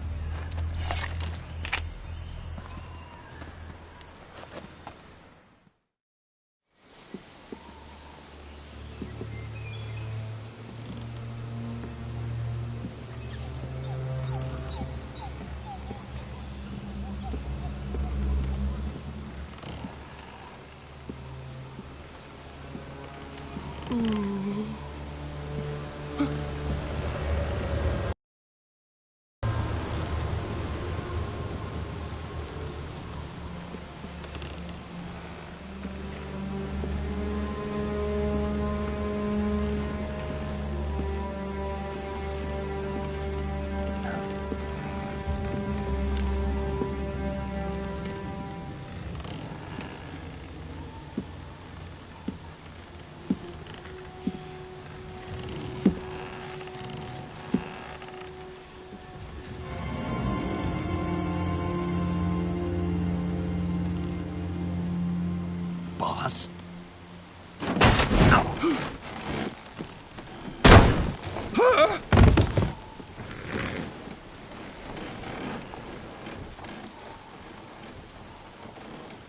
Boss?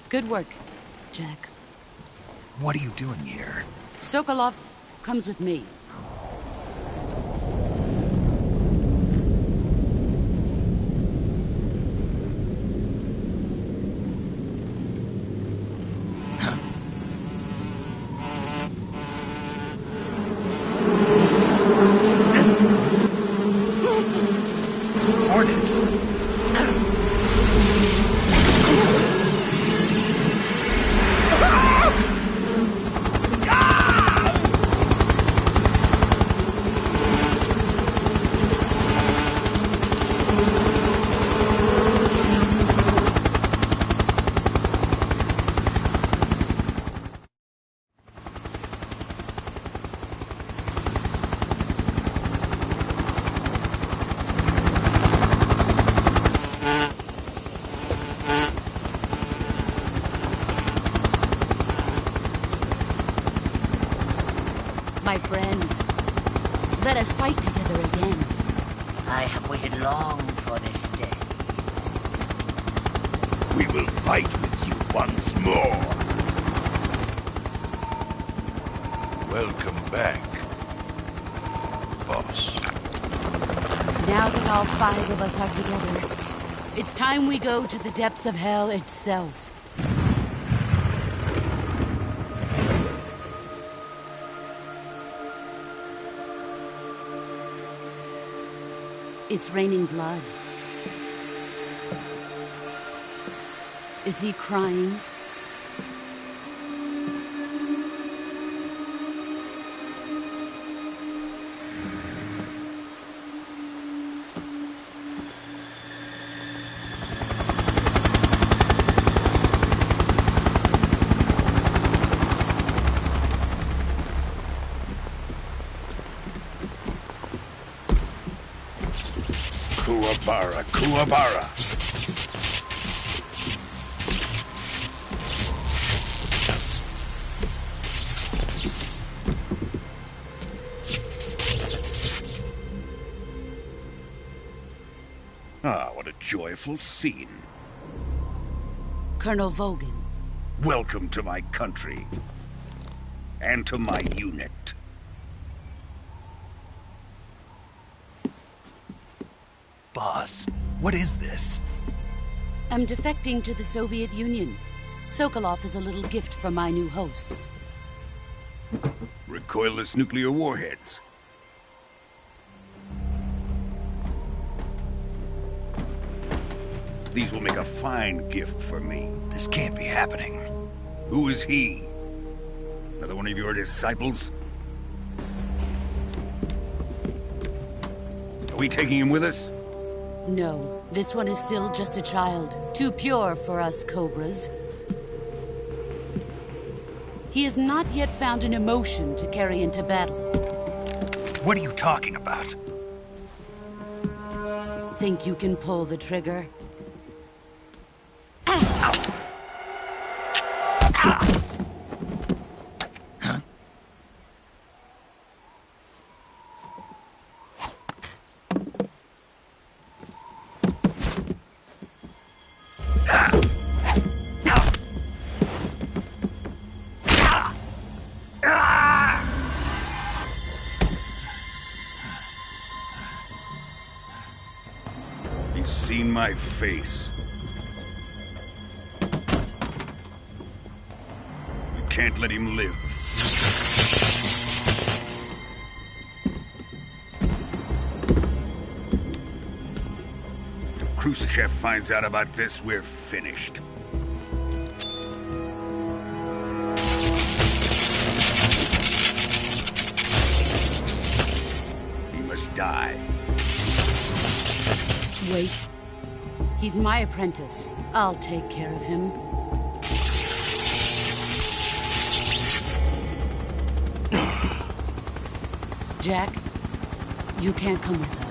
Good work, Jack. What are you doing here? Sokolov comes with me. Hornets? My friends, let us fight together again. I have waited long for this day. We will fight with you once more. Welcome back, boss. Now that all 5 of us are together, it's time we go to the depths of hell itself. It's raining blood. Is he crying? Kuwabara, Kuwabara. Ah, what a joyful scene. Colonel Vogan. Welcome to my country. And to my unit. Boss, what is this? I'm defecting to the Soviet Union. Sokolov is a little gift from my new hosts. Recoilless nuclear warheads. These will make a fine gift for me. This can't be happening. Who is he? Another one of your disciples? Are we taking him with us? No, this one is still just a child. Too pure for us Cobras. He has not yet found an emotion to carry into battle. What are you talking about? Think you can pull the trigger? He's seen my face. We can't let him live. If Khrushchev finds out about this, we're finished. He must die. Wait. He's my apprentice. I'll take care of him. Jack, you can't come with us.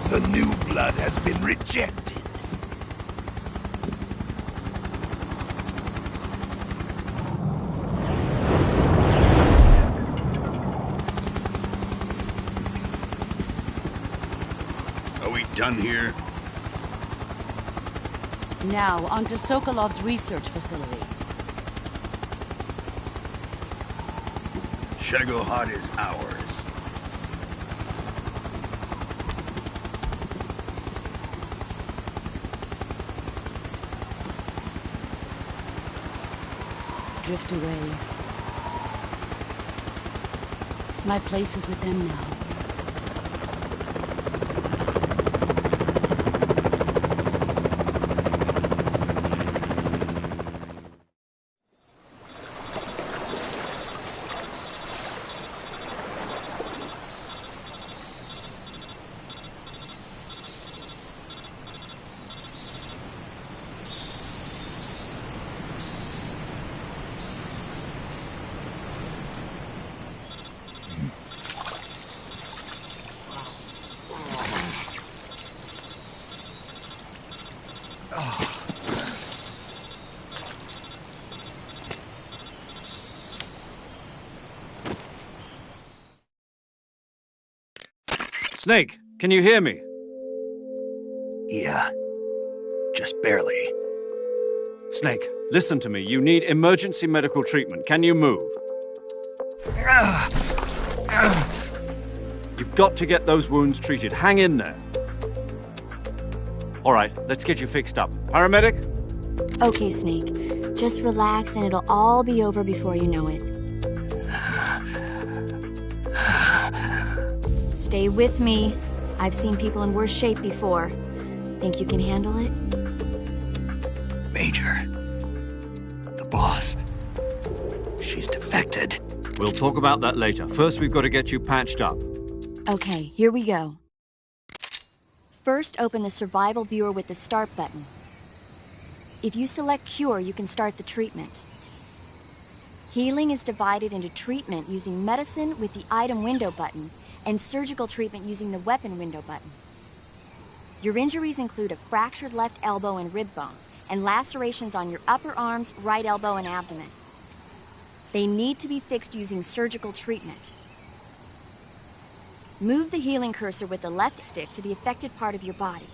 The new blood has been rejected. Are we done here? Now, onto Sokolov's research facility. Shagohod is ours. Drift away. My place is with them now. Snake, can you hear me? Yeah. Just barely. Snake, listen to me. You need emergency medical treatment. Can you move? You've got to get those wounds treated. Hang in there. All right, let's get you fixed up. Paramedic? Okay, Snake. Just relax and it'll all be over before you know it. Stay with me. I've seen people in worse shape before. Think you can handle it? Major. The boss. She's defected. We'll talk about that later. First, we've got to get you patched up. Okay, here we go. First, open the survival viewer with the start button. If you select cure, you can start the treatment. Healing is divided into treatment using medicine with the item window button and surgical treatment using the weapon window button. Your injuries include a fractured left elbow and rib bone, and lacerations on your upper arms, right elbow, and abdomen. They need to be fixed using surgical treatment. Move the healing cursor with the left stick to the affected part of your body.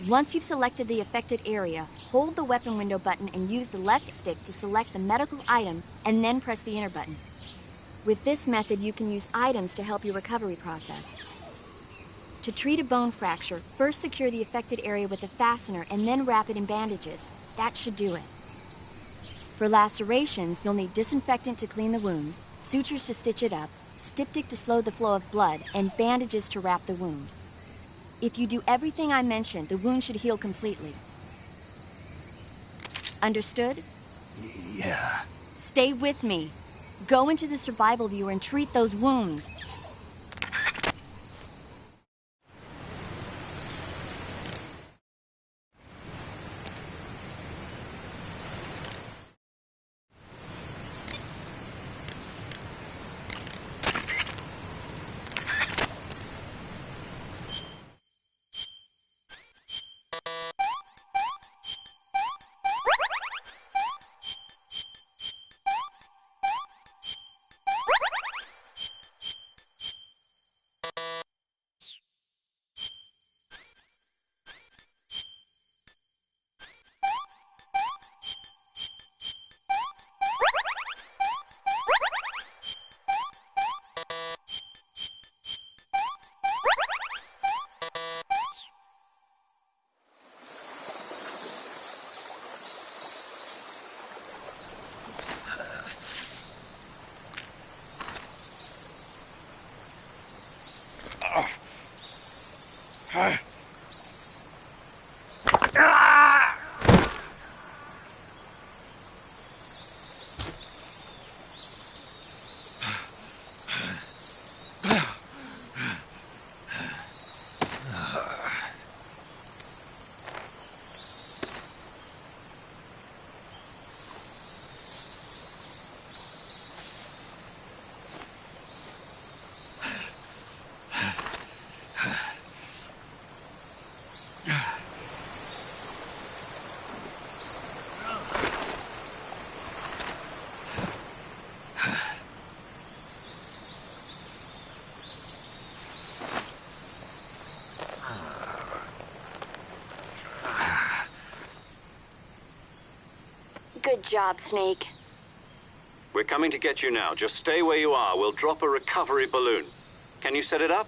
Once you've selected the affected area, hold the weapon window button and use the left stick to select the medical item, and then press the enter button. With this method, you can use items to help your recovery process. To treat a bone fracture, first secure the affected area with a fastener and then wrap it in bandages. That should do it. For lacerations, you'll need disinfectant to clean the wound, sutures to stitch it up, styptic to slow the flow of blood, and bandages to wrap the wound. If you do everything I mentioned, the wound should heal completely. Understood? Yeah. Stay with me. Go into the survival viewer and treat those wounds. Good job, Snake. We're coming to get you now. Just stay where you are. We'll drop a recovery balloon. Can you set it up?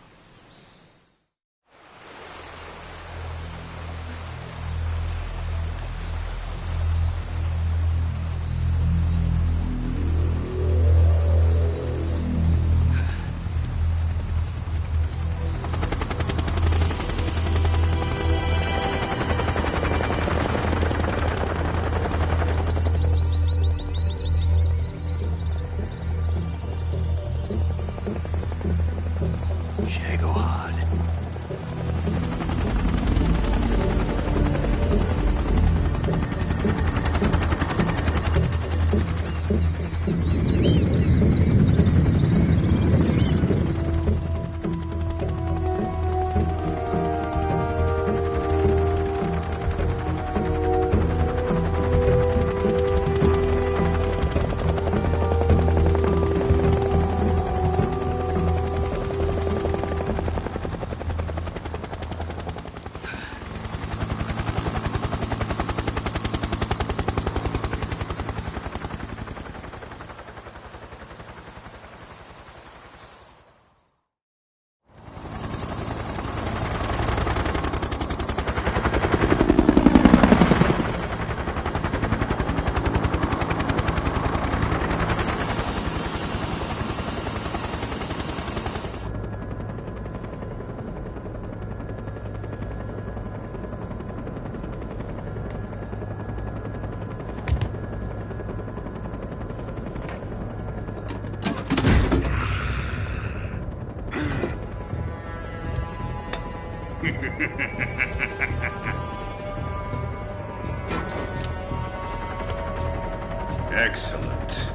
Excellent.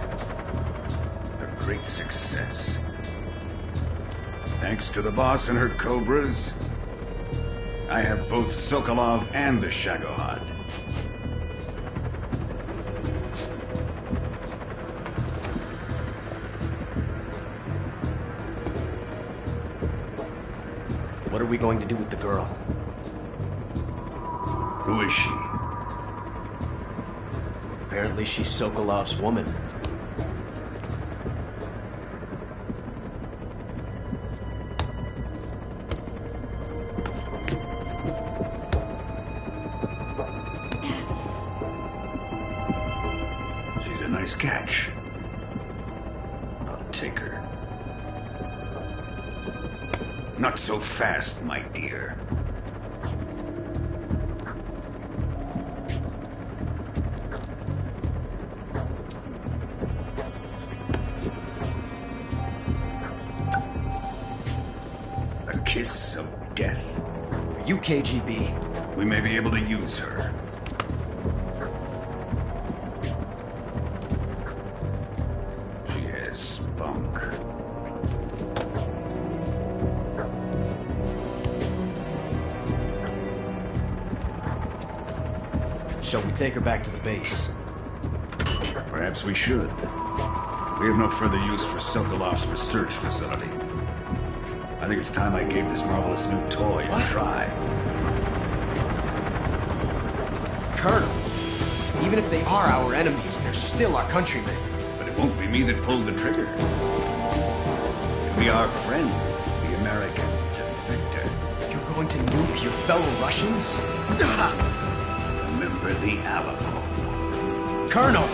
A great success. Thanks to the boss and her cobras, I have both Sokolov and the Shagohod. What are we going to do with the girl? Who is she? Apparently she's Sokolov's woman. She's a nice catch. I'll take her. Not so fast, my dear. A kiss of death. Are you KGB? We may be able to use her. She has spunk. Shall we take her back to the base? Perhaps we should. We have no further use for Sokolov's research facility. I think it's time I gave this marvelous new toy a try. Colonel, even if they are our enemies, they're still our countrymen. But it won't be me that pulled the trigger. It'll be our friend, the American defector. You're going to nuke your fellow Russians? Remember the Alamo. Colonel!